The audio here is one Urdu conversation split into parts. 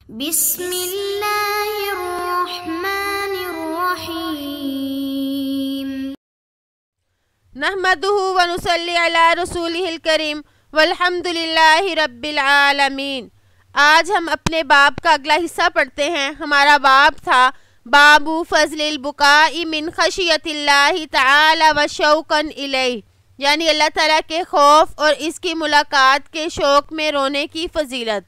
بسم اللہ الرحمن الرحیم نحمدہ ونصلی علی رسولہ الکریم والحمد للہ رب العالمین۔ آج ہم اپنے باب کا اگلا حصہ پڑھتے ہیں۔ ہمارا باب تھا باب فضل البکاء من خشیت اللہ تعالی و شوقا الیہ، یعنی اللہ تعالیٰ کے خوف اور اس کی ملاقات کے شوق میں رونے کی فضیلت۔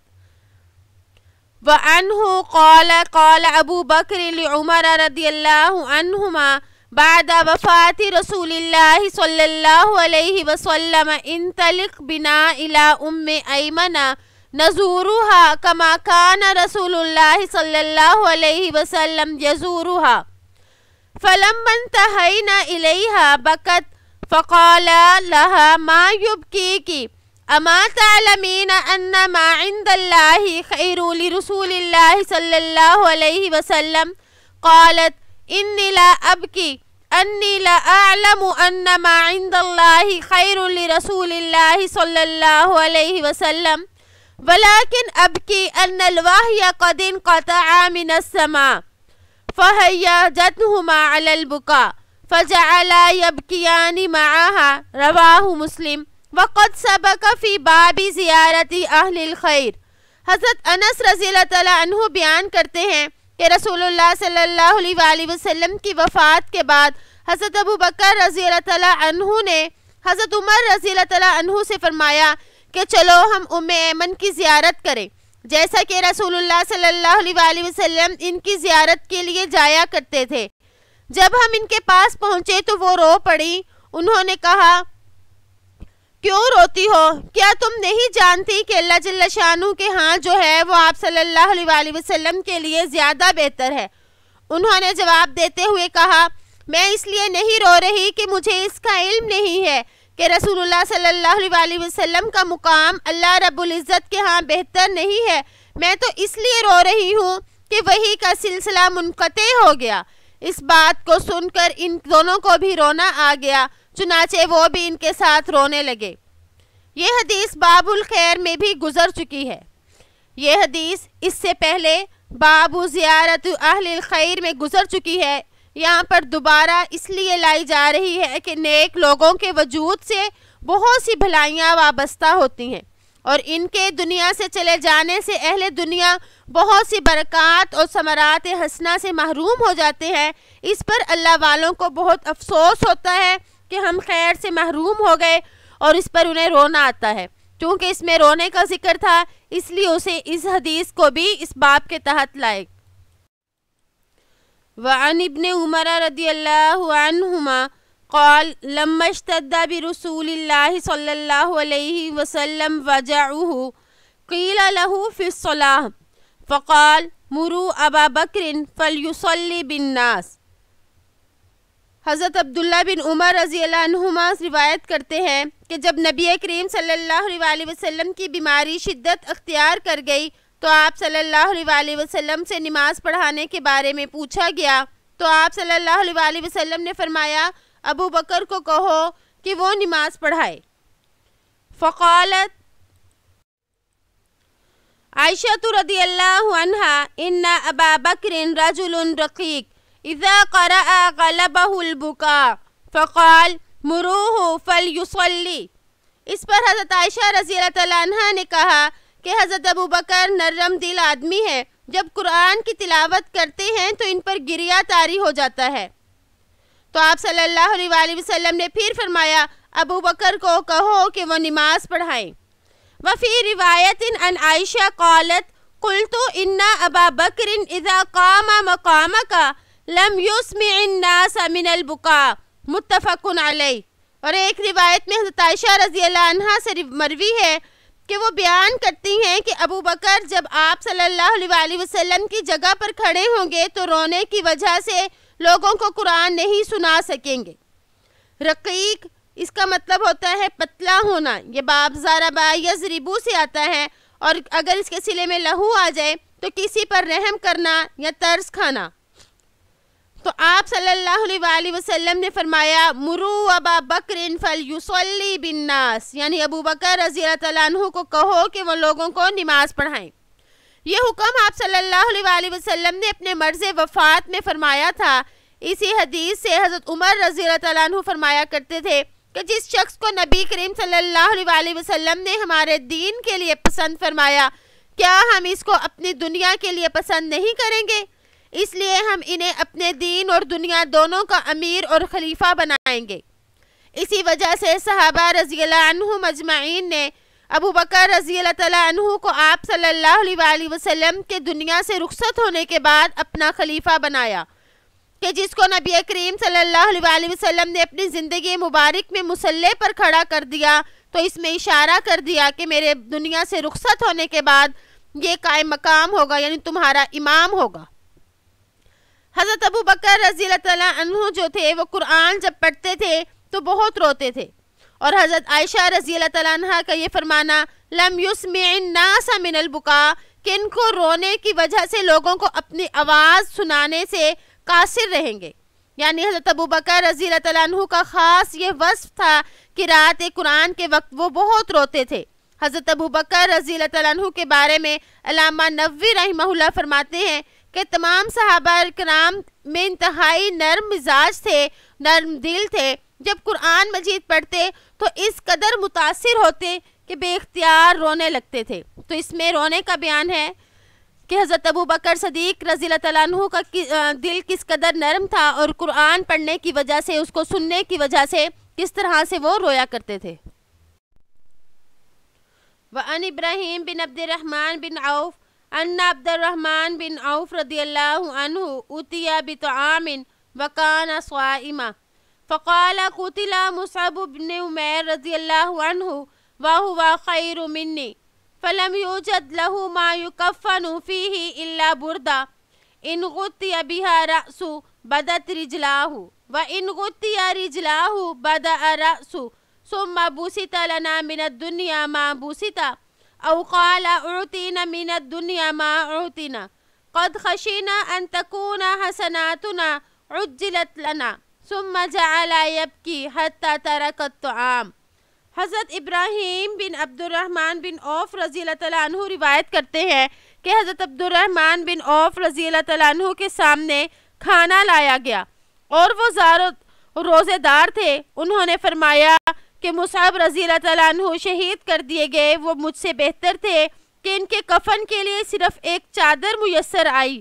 وعنہ قال قال ابو بکر لعمر رضی اللہ عنہما بعد وفات رسول اللہ صلی اللہ علیہ وسلم انطلق بنا الى ام ایمن نزورها كما كان رسول الله صلی اللہ علیہ وسلم يزورها فلما انتهينا إليها بكت فقال لها ما يبكيك اما تعلمين ان ما عند الله خير لرسول الله صلی اللہ علیہ وسلم قالت انی لا ابکی انی لا اعلم ان ما عند الله خير لرسول الله صلی اللہ علیہ وسلم ولكن ابکی ان الوحی قد انقطع من السماء فهيجتهما على البكاء فجعلا يبكيان معها رواہ مسلم وقد سبق فی باب زیارت اہل الخیر۔ حضرت انس رضی اللہ تعالیٰ عنہ بیان کرتے ہیں کہ رسول اللہ صلی اللہ علیہ وآلہ وسلم کی وفات کے بعد حضرت ابو بکر رضی اللہ تعالیٰ عنہ نے حضرت عمر رضی اللہ تعالیٰ عنہ سے فرمایا کہ چلو ہم ام ایمن کی زیارت کریں، جیسا کہ رسول اللہ صلی اللہ علیہ وآلہ وسلم ان کی زیارت کے لیے جایا کرتے تھے۔ جب ہم ان کے پاس پہنچے تو وہ رو پڑی۔ انہوں نے کہا کیوں روتی ہو؟ کیا تم نہیں جانتی کہ اللہ جل شانہ کے ہاں جو ہے وہ آپ صلی اللہ علیہ وآلہ وسلم کے لیے زیادہ بہتر ہے؟ انہوں نے جواب دیتے ہوئے کہا میں اس لیے نہیں رو رہی کہ مجھے اس کا علم نہیں ہے کہ رسول اللہ صلی اللہ علیہ وآلہ وسلم کا مقام اللہ رب العزت کے ہاں بہتر نہیں ہے، میں تو اس لیے رو رہی ہوں کہ وحی کا سلسلہ منقطع ہو گیا۔ اس بات کو سن کر ان دونوں کو بھی رونا آ گیا، چنانچہ وہ بھی ان کے ساتھ رونے لگے۔ یہ حدیث باب الخیر میں بھی گزر چکی ہے۔ یہ حدیث اس سے پہلے باب زیارت اہل الخیر میں گزر چکی ہے۔ یہاں پر دوبارہ اس لیے لائی جا رہی ہے کہ نیک لوگوں کے وجود سے بہت سی بھلائیاں وابستہ ہوتی ہیں اور ان کے دنیا سے چلے جانے سے اہل دنیا بہت سی برکات اور ثمرات حسنہ سے محروم ہو جاتے ہیں۔ اس پر اللہ والوں کو بہت افسوس ہوتا ہے کہ ہم خیر سے محروم ہو گئے اور اس پر انہیں رونا آتا ہے۔ چونکہ اس میں رونے کا ذکر تھا اس لیے اسے اس حدیث کو بھی اس باب کے تحت لائے۔ وعن ابن عمر رضی اللہ عنہما قال لما اشتد برسول اللہ صلی اللہ علیہ وسلم وجعه قیل له فی الصلاة فقال مروا ابا بکر فلیصلی بالناس۔ حضرت عبداللہ بن عمر رضی اللہ عنہما روایت کرتے ہیں کہ جب نبی کریم صلی اللہ علیہ وسلم کی بیماری شدت اختیار کر گئی تو آپ صلی اللہ علیہ وسلم سے نماز پڑھانے کے بارے میں پوچھا گیا تو آپ صلی اللہ علیہ وسلم نے فرمایا ابو بکر کو کہو کہ وہ نماز پڑھائے۔ فقالت عائشہ رضی اللہ عنہا ان ابا بکر رجل رقیق اذا قرأ غلبه البكاء فقال مروه فليصلي۔ اس پر حضرت عائشہ رضی اللہ تعالیٰ عنہ نے کہا کہ حضرت ابو بکر نرم دل آدمی ہے، جب قرآن کی تلاوت کرتے ہیں تو ان پر گریہ طاری ہو جاتا ہے۔ تو آپ صلی اللہ علیہ وسلم نے پھر فرمایا ابو بکر کو کہو کہ وہ نماز پڑھائیں۔ وفی روایت عن عائشہ قالت قلت ان ابا بکر اذا قام مقامک لم یسمع الناس من البکاء متفق علیہ۔ اور ایک روایت میں حضرت عائشہ رضی اللہ عنہ سے مروی ہے کہ وہ بیان کرتی ہیں کہ ابو بکر جب آپ صلی اللہ علیہ وسلم کی جگہ پر کھڑے ہوں گے تو رونے کی وجہ سے لوگوں کو قرآن نہیں سنا سکیں گے۔ رقیق اس کا مطلب ہوتا ہے پتلا ہونا، یہ باب ضربہ یضربو سے آتا ہے اور اگر اس کے صلے میں لہو آ جائے تو کسی پر رحم کرنا یا ترس کھانا۔ تو آپ صلی اللہ علیہ وسلم نے فرمایا مرو ابا بکر فلیصلی بالناس، یعنی ابو بکر رضی اللہ تعالیٰ عنہ کو کہو کہ وہ لوگوں کو نماز پڑھائیں۔ یہ حکم آپ صلی اللہ علیہ وسلم نے اپنے مرض وفات میں فرمایا تھا۔ اسی حدیث سے حضرت عمر رضی اللہ تعالیٰ عنہ فرمایا کرتے تھے کہ جس شخص کو نبی کریم صلی اللہ علیہ وسلم نے ہمارے دین کے لیے پسند فرمایا، کیا ہم اس کو اپنی دنیا کے لیے پسند نہیں کریں گے؟ اس لیے ہم انہیں اپنے دین اور دنیا دونوں کا امیر اور خلیفہ بنائیں گے۔ اسی وجہ سے صحابہ رضی اللہ عنہم اجمعین نے ابو بکر رضی اللہ تعالیٰ عنہ کو آپ صلی اللہ علیہ وسلم کے دنیا سے رخصت ہونے کے بعد اپنا خلیفہ بنایا، کہ جس کو نبی کریم صلی اللہ علیہ وسلم نے اپنی زندگی مبارک میں مصلی پر کھڑا کر دیا، تو اس میں اشارہ کر دیا کہ میرے دنیا سے رخصت ہونے کے بعد یہ قائم مقام ہوگا، یعنی تمہارا امام ہوگا۔ حضرت ابو بکر رضی اللہ تعالیٰ عنہ جو تھے وہ قرآن جب پڑھتے تھے تو بہت روتے تھے، اور حضرت عائشہ رضی اللہ تعالیٰ عنہ کا یہ فرمانا لم یسمع الناس من البکا، کہ ان کو رونے کی وجہ سے لوگوں کو اپنی آواز سنانے سے قاصر رہیں گے۔ یعنی حضرت ابو بکر رضی اللہ تعالیٰ عنہ کا خاص یہ وصف تھا کہ رات قرآن کے وقت وہ بہت روتے تھے۔ حضرت ابو بکر رضی اللہ تعالیٰ عنہ کے بارے میں علامہ نووی رحمہ اللہ فرماتے ہیں کہ تمام صحابہ کرام میں انتہائی نرم مزاج تھے، نرم دل تھے۔ جب قرآن مجید پڑھتے تو اس قدر متاثر ہوتے کہ بے اختیار رونے لگتے تھے۔ تو اس میں رونے کا بیان ہے کہ حضرت ابو بکر صدیق رضی اللہ تعالیٰ عنہ کا دل کس قدر نرم تھا، اور قرآن پڑھنے کی وجہ سے، اس کو سننے کی وجہ سے کس طرح سے وہ رویا کرتے تھے۔ وعن ابراہیم بن عبد الرحمن بن عوف ان عبد الرحمن بن عوف رضی اللہ عنہ اتیا بطعام وکان صائما فقال قتل مصعب بن عمیر رضی اللہ عنہ وهو خیر منی فلم يوجد له ما يكفن فيه إلا بردة إن غطي بها رأس بدت رجلاه وإن غطي رجلاه بدأ رأس ثم بسط لنا من الدنيا ما بسط أو قال أعطينا من الدنيا ما أعطينا قد خشينا أن تكون حسناتنا عجلت لنا ثم جعل يبكي حتى ترك الطعام۔ حضرت ابراہیم بن عبد الرحمن بن عوف رضی اللہ تعالیٰ عنہ روایت کرتے ہیں کہ حضرت عبد الرحمن بن عوف رضی اللہ تعالیٰ عنہ کے سامنے کھانا لایا گیا اور وہ روزے دار تھے۔ انہوں نے فرمایا کہ مصعب رضی اللہ تعالیٰ عنہ شہید کر دیے گئے، وہ مجھ سے بہتر تھے کہ ان کے کفن کے لیے صرف ایک چادر میسر آئی،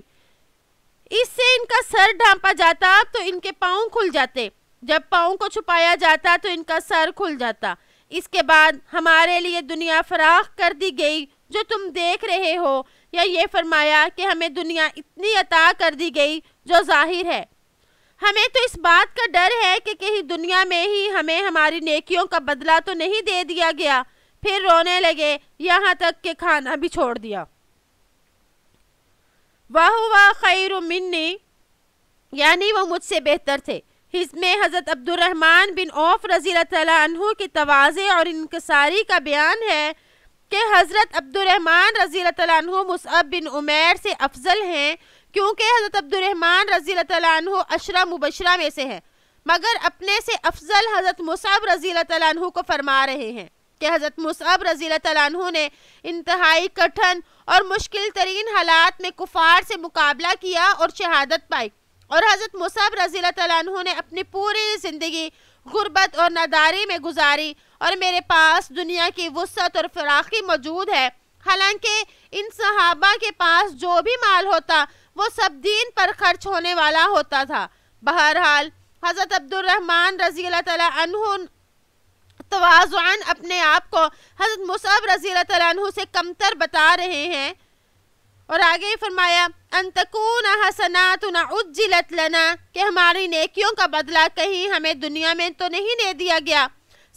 اس سے ان کا سر ڈھانپا جاتا تو ان کے پاؤں کھل جاتے، جب پاؤں کو چھپایا جاتا تو ان کا سر کھل جاتا۔ اس کے بعد ہمارے لیے دنیا فراخ کر دی گئی جو تم دیکھ رہے ہو، یا یہ فرمایا کہ ہمیں دنیا اتنی عطا کر دی گئی جو ظاہر ہے۔ ہمیں تو اس بات کا ڈر ہے کہ کہیں دنیا میں ہی ہمیں ہماری نیکیوں کا بدلہ تو نہیں دے دیا گیا۔ پھر رونے لگے یہاں تک کہ کھانا بھی چھوڑ دیا۔ وَهُوَ خَيْرٌ مِّنِّي، یعنی وہ مجھ سے بہتر تھے۔ اس میں حضرت عبد الرحمن بن عوف رضی اللہ تعالیٰ عنہ کی تواضع اور انکساری کا بیان ہے کہ حضرت عبد الرحمن رضی اللہ تعالیٰ عنہ مصعب بن عمیر سے افضل ہیں، کیونکہ حضرت عبد الرحمن رضی اللہ تعالیٰ عنہ عشرہ مبشرہ میں سے ہیں، مگر اپنے سے افضل حضرت مصعب رضی اللہ تعالیٰ عنہ کو فرما رہے ہیں کہ حضرت مصعب رضی اللہ تعالیٰ عنہ نے انتہائی کٹھن اور مشکل ترین حالات میں کفار سے مقابلہ کیا اور شہادت پائی، اور حضرت مصعب رضی اللہ تعالیٰ عنہ نے اپنی پوری زندگی غربت اور ناداری میں گزاری، اور میرے پاس دنیا کی وسعت اور فراخی موجود ہے۔ حالانکہ ان صحابہ کے پاس جو بھی مال ہوتا وہ سب دین پر خرچ ہونے والا ہوتا تھا۔ بہرحال حضرت عبد الرحمن رضی اللہ تعالیٰ عنہ تواضعاً اپنے آپ کو حضرت مصعب رضی اللہ تعالیٰ عنہ سے کمتر بتا رہے ہیں، اور آگے فرمایا ان تکون حسناتنا عجلت لنا، کہ ہماری نیکیوں کا بدلہ کہیں ہمیں دنیا میں تو نہیں دے دیا گیا۔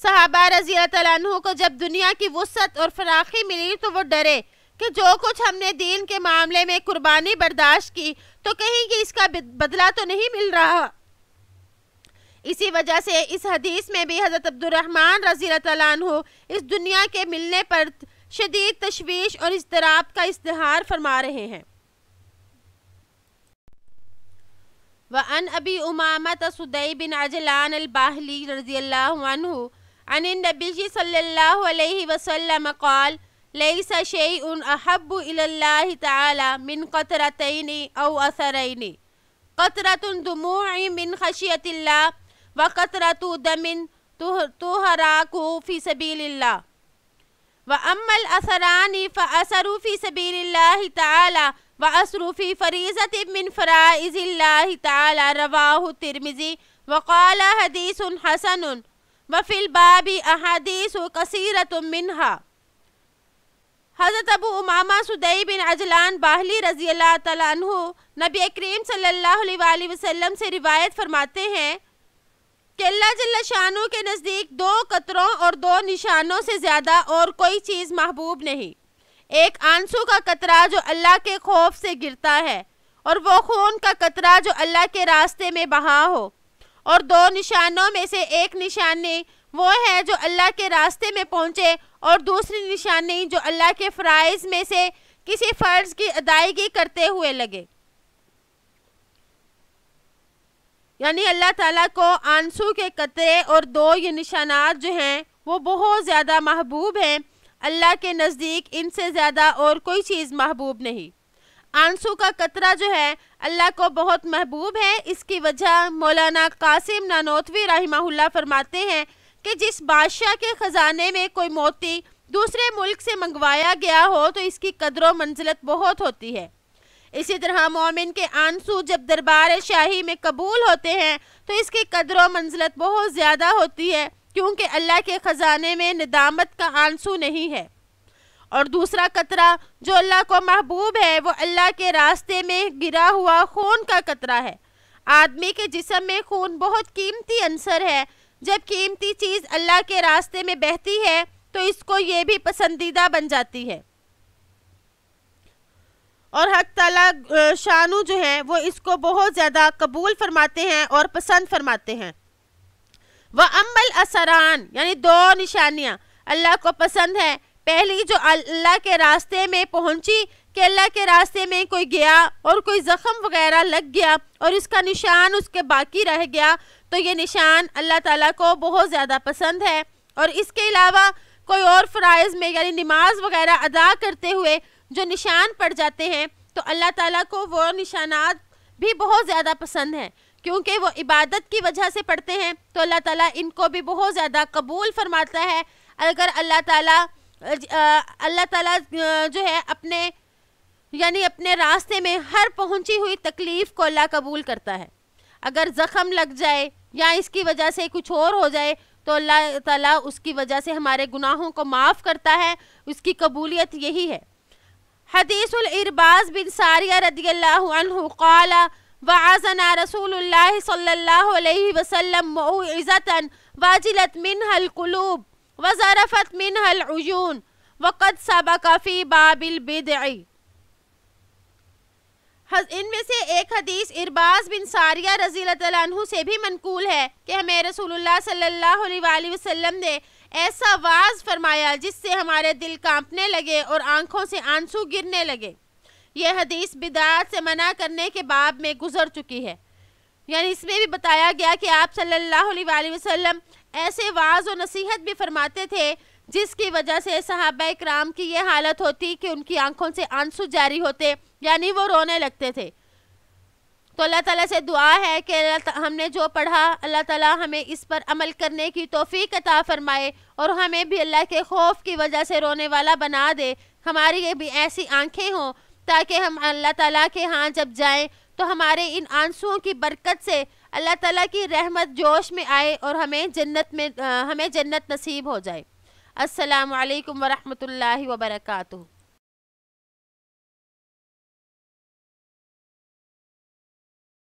صحابہ رضی اللہ تعالیٰ عنہ کو جب دنیا کی وسعت اور فراخی ملی تو وہ ڈرے کہ جو کچھ ہم نے دین کے معاملے میں قربانی برداشت کی تو کہیں کہ اس کا بدلہ تو نہیں مل رہا۔ اسی وجہ سے اس حدیث میں بھی حضرت عبد الرحمن رضی اللہ تعالیٰ عنہ اس دنیا کے ملنے پر شدید تشویش اور اضطراب کا اظہار فرما رہے ہیں۔ وعن ابی امامۃ سدی بن عجلان الباہلی رضی اللہ عنہ عن النبی صلی اللہ علیہ وسلم قال ليس شيء أحب إلى الله تعالى من قطرتين أو أثرين قطرة دموع من خشية الله وقطرة دم تهراق في سبيل الله وأما الأثران فأثر في سبيل الله تعالى وأثر في فريضة من فرائض الله تعالى رواه الترمذي وقال حديث حسن وفي الباب أحاديث كثيرة منها۔ حضرت ابو امامہ سدی بن عجلان باہلی رضی اللہ تعالیٰ عنہ نبی کریم صلی اللہ علیہ وآلہ وسلم سے روایت فرماتے ہیں کہ اللہ جل شانہ کے نزدیک 2 قطروں اور 2 نشانوں سے زیادہ اور کوئی چیز محبوب نہیں۔ ایک آنسو کا قطرہ جو اللہ کے خوف سے گرتا ہے، اور وہ خون کا قطرہ جو اللہ کے راستے میں بہا ہو، اور 2 نشانوں میں سے ایک نشانی وہ ہے جو اللہ کے راستے میں پہنچے، اور دوسری نشانی جو اللہ کے فرائض میں سے کسی فرض کی ادائیگی کرتے ہوئے لگے۔ یعنی اللہ تعالیٰ کو آنسو کے قطرے اور 2 یہ نشانات جو ہیں وہ بہت زیادہ محبوب ہیں۔ اللہ کے نزدیک ان سے زیادہ اور کوئی چیز محبوب نہیں۔ آنسو کا قطرہ جو ہے اللہ کو بہت محبوب ہے۔ اس کی وجہ مولانا قاسم نانوتوی رحمہ اللہ فرماتے ہیں کہ جس بادشاہ کے خزانے میں کوئی موتی دوسرے ملک سے منگوایا گیا ہو تو اس کی قدر و منزلت بہت ہوتی ہے۔ اسی طرح مومن کے آنسو جب دربار شاہی میں قبول ہوتے ہیں تو اس کی قدر و منزلت بہت زیادہ ہوتی ہے، کیونکہ اللہ کے خزانے میں ندامت کا آنسو نہیں ہے۔ اور دوسرا قطرہ جو اللہ کو محبوب ہے وہ اللہ کے راستے میں گرا ہوا خون کا قطرہ ہے۔ آدمی کے جسم میں خون بہت قیمتی عنصر ہے۔ جب قیمتی چیز اللہ کے راستے میں بہتی ہے تو اس کو یہ بھی پسندیدہ بن جاتی ہے، اور حق تعالیٰ شانو جو ہے وہ اس کو بہت زیادہ قبول فرماتے ہیں اور پسند فرماتے ہیں۔ وَأَمَّا الْأَثَرَانِ یعنی 2 نشانیاں اللہ کو پسند ہیں۔ پہلی جو اللہ کے راستے میں پہنچی کہ اللہ کے راستے میں کوئی گیا اور کوئی زخم وغیرہ لگ گیا اور اس کا نشان اس کے باقی رہ گیا، تو یہ نشان اللہ تعالیٰ کو بہت زیادہ پسند ہے۔ اور اس کے علاوہ کوئی اور فرائض میں یعنی نماز وغیرہ ادا کرتے ہوئے جو نشان پڑ جاتے ہیں تو اللہ تعالیٰ کو وہ نشانات بھی بہت زیادہ پسند ہیں، کیونکہ وہ عبادت کی وجہ سے پڑھتے ہیں تو اللہ تعالیٰ ان کو بھی بہت زیادہ قبول فرماتا ہے۔ اگر اللہ تعالیٰ جو ہے اپنے راستے میں ہر پہنچی ہوئی تکلیف کو اللہ قبول کرتا ہے۔ اگر زخم لگ جائے یا اس کی وجہ سے کچھ اور ہو جائے تو اللہ تعالیٰ اس کی وجہ سے ہمارے گناہوں کو معاف کرتا ہے، اس کی قبولیت یہی ہے۔ حدیث الارباز بن ساریہ رضی اللہ عنہ قال وعظنا رسول اللہ صلی اللہ علیہ وسلم موعظة واجلت منها القلوب وزرفت منها العیون وقد سبق فی باب البدع۔ ان میں سے ایک حدیث ارباز بن ساریہ رضی اللہ عنہ سے بھی منقول ہے کہ ہمیں رسول اللہ صلی اللہ علیہ وآلہ وسلم نے ایسا واعظ فرمایا جس سے ہمارے دل کانپنے لگے اور آنکھوں سے آنسو گرنے لگے۔ یہ حدیث بدعات سے منع کرنے کے باب میں گزر چکی ہے، یعنی اس میں بھی بتایا گیا کہ آپ صلی اللہ علیہ وآلہ وسلم ایسے واعظ و نصیحت بھی فرماتے تھے جس کی وجہ سے صحابہ اکرام کی یہ حالت ہوتی کہ ان کی آنکھوں سے آنسو جاری ہوتے، یعنی وہ رونے لگتے تھے۔ تو اللہ تعالیٰ سے دعا ہے کہ ہم نے جو پڑھا اللہ تعالیٰ ہمیں اس پر عمل کرنے کی توفیق عطا فرمائے اور ہمیں بھی اللہ کے خوف کی وجہ سے رونے والا بنا دے۔ ہماری یہ بھی ایسی آنکھیں ہوں تاکہ ہم اللہ تعالیٰ کے ہاں جب جائیں تو ہمارے ان آنسوؤں کی برکت سے اللہ تعالیٰ کی رحمت جوش میں آئے اور ہمیں جنت نصیب ہو جائے۔ السلام علیکم ورحمۃ اللہ وبرکاتہ۔